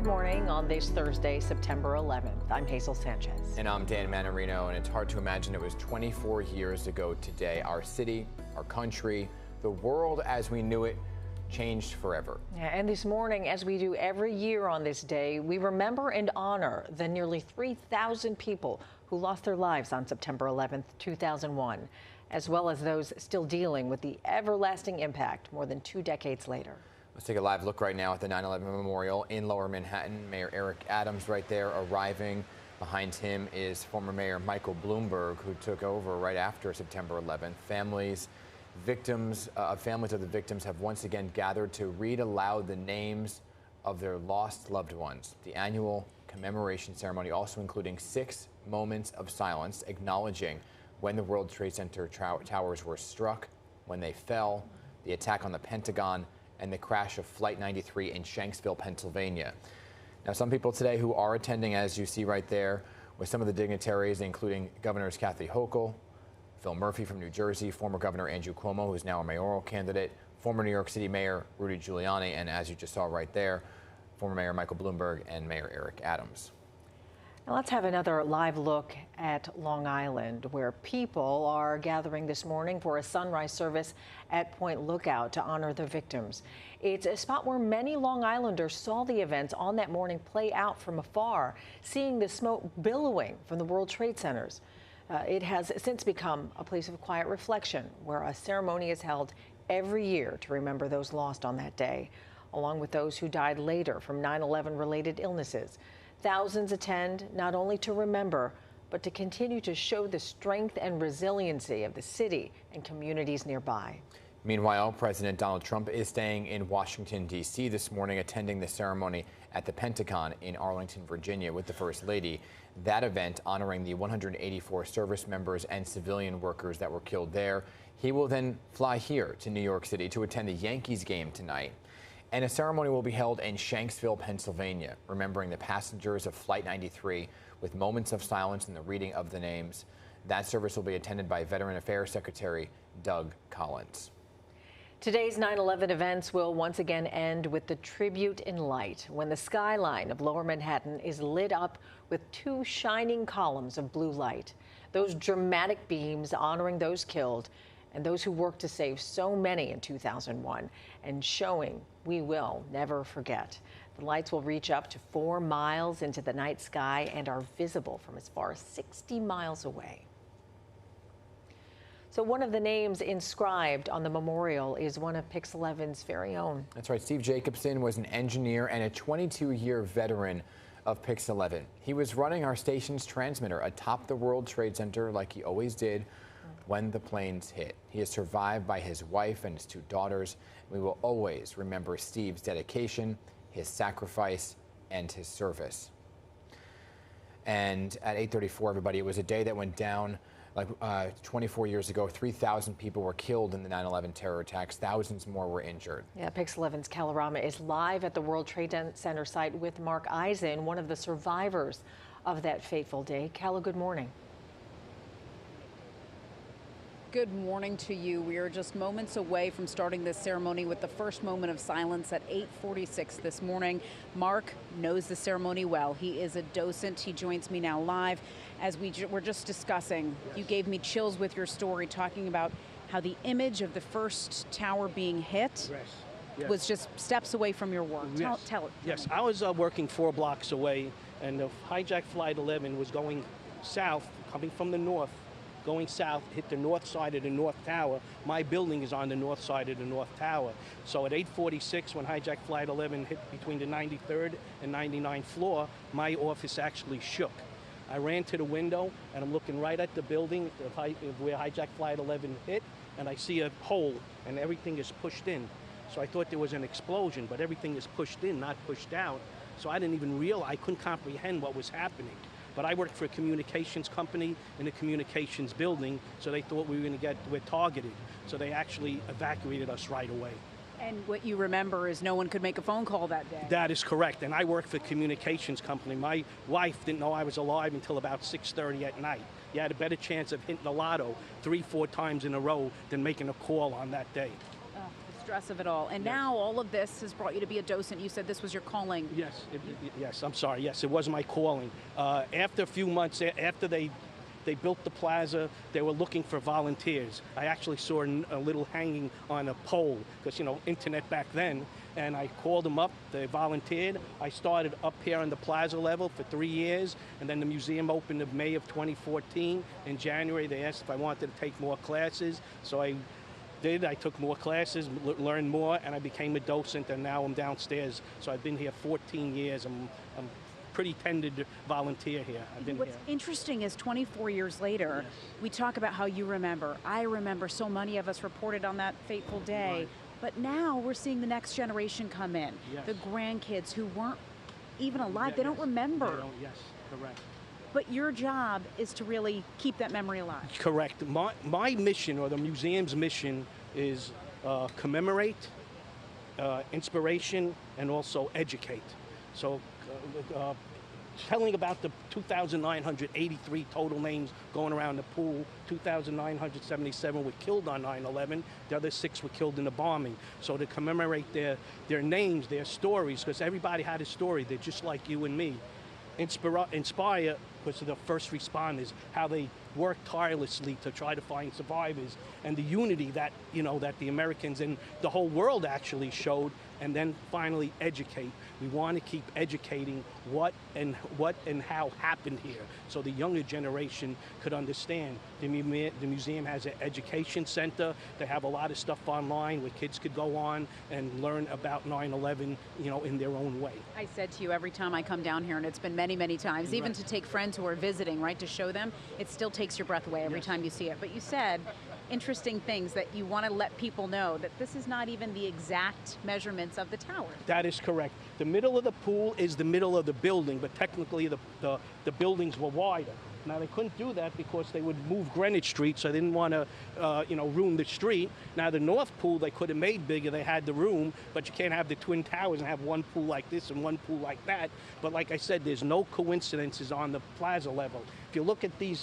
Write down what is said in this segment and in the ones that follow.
morning on this Thursday, September 11th. I'm Hazel Sanchez. And I'm Dan Manarino, and it's hard to imagine it was 24 years ago today. Our city, our country, the world as we knew it changed forever. Yeah, and this morning, as we do every year on this day, we remember and honor the nearly 3,000 people who lost their lives on September 11th, 2001, as well as those still dealing with the everlasting impact more than 2 decades later. Let's take a live look right now at the 9/11 Memorial in Lower Manhattan. Mayor Eric Adams right there arriving. Behind him is former Mayor Michael Bloomberg, who took over right after September 11th. Families of the victims have once again gathered to read aloud the names of their lost loved ones. The annual commemoration ceremony also including 6 moments of silence acknowledging when the World Trade Center towers were struck, when they fell, the attack on the Pentagon, and the crash of Flight 93 in Shanksville, Pennsylvania. Now, some people today who are attending, as you see right there, with some of the dignitaries, including Governors Kathy Hochul, Phil Murphy from New Jersey, former Governor Andrew Cuomo, who is now a mayoral candidate, former New York City Mayor Rudy Giuliani, and as you just saw right there, former Mayor Michael Bloomberg and Mayor Eric Adams. Now let's have another live look at Long Island, where people are gathering this morning for a sunrise service at Point Lookout to honor the victims. It's a spot where many Long Islanders saw the events on that morning play out from afar, seeing the smoke billowing from the World Trade Centers. It has since become a place of quiet reflection, where a ceremony is held every year to remember those lost on that day, along with those who died later from 9/11 related illnesses. Thousands attend not only to remember, but to continue to show the strength and resiliency of the city and communities nearby. Meanwhile, President Donald Trump is staying in Washington, D.C. this morning, attending the ceremony at the Pentagon in Arlington, Virginia, with the First Lady. That event honoring the 184 service members and civilian workers that were killed there. He will then fly here to New York City to attend the Yankees game tonight. And a ceremony will be held in Shanksville, Pennsylvania, remembering the passengers of Flight 93 with moments of silence and the reading of the names. That service will be attended by Veteran Affairs Secretary Doug Collins. Today's 9/11 events will once again end with the tribute in light, when the skyline of Lower Manhattan is lit up with 2 shining columns of blue light. Those dramatic beams honoring those killed and those who worked to save so many in 2001, and showing we will never forget. The lights will reach up to 4 miles into the night sky and are visible from as far as 60 miles away. So one of the names inscribed on the memorial is one of Pix 11's very own. That's right. Steve Jacobson was an engineer and a 22-year veteran of Pix 11. He was running our station's transmitter atop the World Trade Center like he always did when the planes hit. He is survived by his wife and his 2 daughters. We will always remember Steve's dedication, his sacrifice, and his service. And at 8:34, everybody, it was a day that went down like 24 years ago. 3,000 people were killed in the 9/11 terror attacks. Thousands more were injured. Yeah, Pix 11's Kalorama is live at the World Trade Center site with Mark Eisen, one of the survivors of that fateful day. Kala, good morning. Good morning to you. We are just moments away from starting this ceremony with the first moment of silence at 8:46 this morning. Mark knows the ceremony well. He is a docent. He joins me now live. As we're just discussing, you gave me chills with your story, talking about how the image of the first tower being hit was just steps away from your work. Yes. Tell it. Yes, I was working 4 blocks away, and the hijacked Flight 11 was going south, coming from the north. Going south, hit the north side of the North Tower. My building is on the north side of the North Tower. So at 8:46, when hijacked Flight 11 hit between the 93rd and 99th floor, my office actually shook. I ran to the window, and I'm looking right at the building where hijacked Flight 11 hit, and I see a hole, and everything is pushed in. So I thought there was an explosion, but everything is pushed in, not pushed out. So I didn't even realize, I couldn't comprehend what was happening. But I worked for a communications company in a communications building, so they thought we're targeted. So they actually evacuated us right away. And what you remember is no one could make a phone call that day. That is correct. And I worked for a communications company. My wife didn't know I was alive until about 6:30 at night. You had a better chance of hitting the lotto 3-4 times in a row than making a call on that day. stress of it all. And now all of this has brought you to be a docent. You said this was your calling. Yes, yes, I'm sorry. Yes, it was my calling. After a few months, after they built the plaza, they were looking for volunteers. I actually saw a little hanging on a pole, because, you know, internet back then, and I called them up, they volunteered. I started up here on the plaza level for 3 years, and then the museum opened in May of 2014. In January, they asked if I wanted to take more classes, so I did. I took more classes, learned more, and I became a docent, and now I'm downstairs. So I've been here 14 years. I'm pretty tenured volunteer here. I've been What's interesting is 24 years later, we talk about how you remember. I remember so many of us reported on that fateful day. Right. But now we're seeing the next generation come in, Yes. the grandkids who weren't even alive. Yeah, they don't yes. remember. They don't, yes, correct. But your job is to really keep that memory alive. Correct. My mission, or the museum's mission, is commemorate, inspiration, and also educate. So telling about the 2,983 total names going around the pool, 2,977 were killed on 9/11, the other 6 were killed in the bombing. So to commemorate their names, their stories, because everybody had a story, they're just like you and me. Inspire, because of the first responders, how they worked tirelessly to try to find survivors, and the unity that, you know, that the Americans and the whole world actually showed. And then finally educate. We want to keep educating what and how happened here, so the younger generation could understand. The museum has an education center. They have a lot of stuff online where kids could go on and learn about 9/11, you know, in their own way. I said to you every time I come down here, and it's been many, many times, even Right. to take friends who are visiting, right, to show them, it still takes your breath away every time you see it. But you said interesting things that you want to let people know that this is not even the exact measurements of the tower. That is correct. The middle of the pool is the middle of the building, but technically the buildings were wider. Now, they couldn't do that because they would move Greenwich Street, so they didn't want to, ruin the street. Now, the north pool, they could have made bigger. They had the room, but you can't have the Twin Towers and have one pool like this and one pool like that. But like I said, there's no coincidences on the plaza level. If you look at the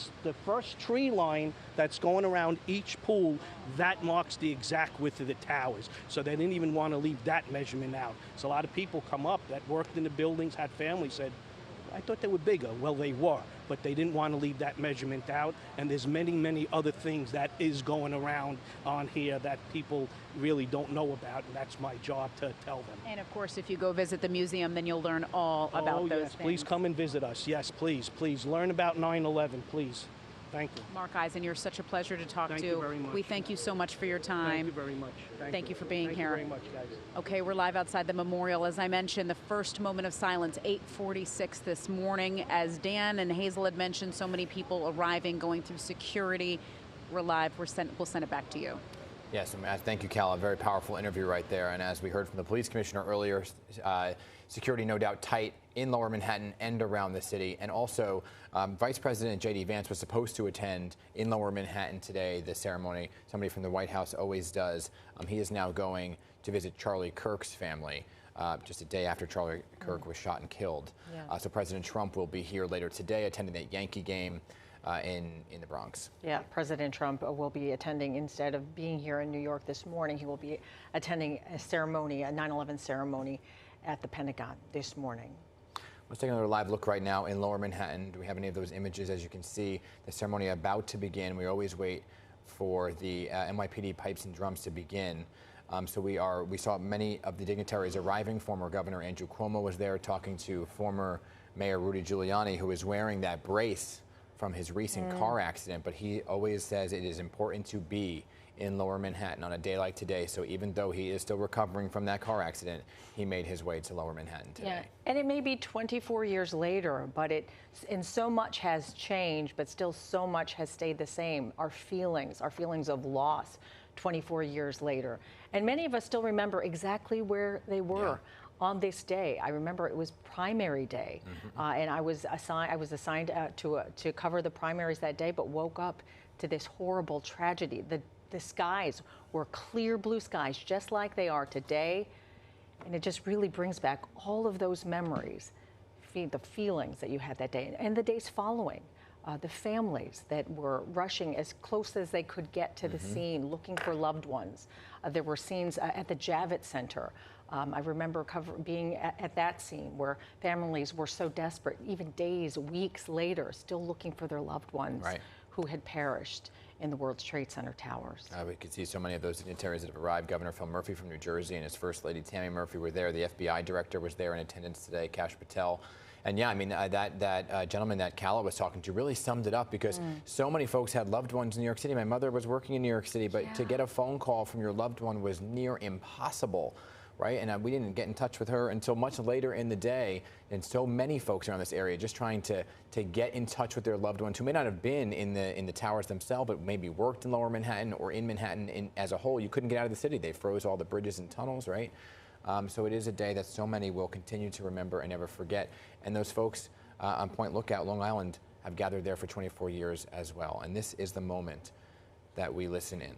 first tree line that's going around each pool, that marks the exact width of the towers. So they didn't even want to leave that measurement out. So a lot of people come up that worked in the buildings, had families, said, I thought they were bigger. Well, they were, but they didn't want to leave that measurement out. And there's many, many other things that is going around on here that people really don't know about, and that's my job to tell them. And of course, if you go visit the museum, then you'll learn all about those yes, things. please come and visit us. Yes, please, please. Learn about 9/11, please. Thank you. Mark Eisen, you're such a pleasure to talk to. Thank you very much. We thank you so much for your time. Thank you very much. Thank you for being Thank here. you very much, guys. Okay, we're live outside the memorial. As I mentioned, the first moment of silence, 8:46 this morning. As Dan and Hazel had mentioned, so many people arriving, going through security. We're live. We'll send it back to you. Yes, thank you, Cal. A very powerful interview right there. And as we heard from the police commissioner earlier, security no doubt tight in Lower Manhattan and around the city. And also, Vice President J.D. Vance was supposed to attend in Lower Manhattan today, the ceremony. Somebody from the White House always does. He is now going to visit Charlie Kirk's family. Just a day after Charlie Kirk was shot and killed. Yeah. So President Trump will be here later today attending that Yankee game in the Bronx. Yeah, President Trump will be attending, instead of being here in New York this morning, he will be attending a ceremony, a 9/11 ceremony at the Pentagon this morning. Let's take another live look right now in Lower Manhattan. Do we have any of those images? As you can see, the ceremony about to begin. We always wait for the NYPD pipes and drums to begin. So we saw many of the dignitaries arriving. Former Governor Andrew Cuomo was there talking to former Mayor Rudy Giuliani, who is wearing that brace from his recent car accident. But he always says it is important to be in Lower Manhattan on a day like today. So even though he is still recovering from that car accident, he made his way to Lower Manhattan today. Yeah, and it may be 24 years later, but and so much has changed, but still so much has stayed the same. Our feelings of loss 24 years later. And many of us still remember exactly where they were on this day. I remember it was primary day, and I was assigned to cover the primaries that day, but woke up to this horrible tragedy. The skies were clear blue skies, just like they are today, and it just really brings back all of those memories, the feelings that you had that day, and the days following. the families that were rushing as close as they could get to the scene, looking for loved ones. There were scenes at the Javits Center. I remember being at that scene where families were so desperate, even days, weeks later, still looking for their loved ones who had perished in the World Trade Center towers. We could see so many of those dignitaries that have arrived. Governor Phil Murphy from New Jersey and his First Lady Tammy Murphy were there. The FBI director was there in attendance today, Kash Patel. And yeah, I mean, that gentleman that Calla was talking to really summed it up, because so many folks had loved ones in New York City. My mother was working in New York City, but to get a phone call from your loved one was near impossible. Right, and we didn't get in touch with her until much later in the day, and so many folks around this area just trying to get in touch with their loved ones who may not have been in the towers themselves, but maybe worked in Lower Manhattan or in Manhattan as a whole. You couldn't get out of the city; they froze all the bridges and tunnels. Right, so it is a day that so many will continue to remember and never forget. And those folks on Point Lookout, Long Island, have gathered there for 24 years as well. And this is the moment that we listen in.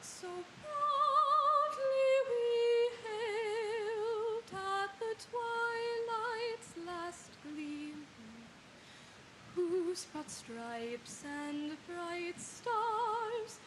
So proudly we hailed at the twilight's last gleam, whose broad stripes and bright stars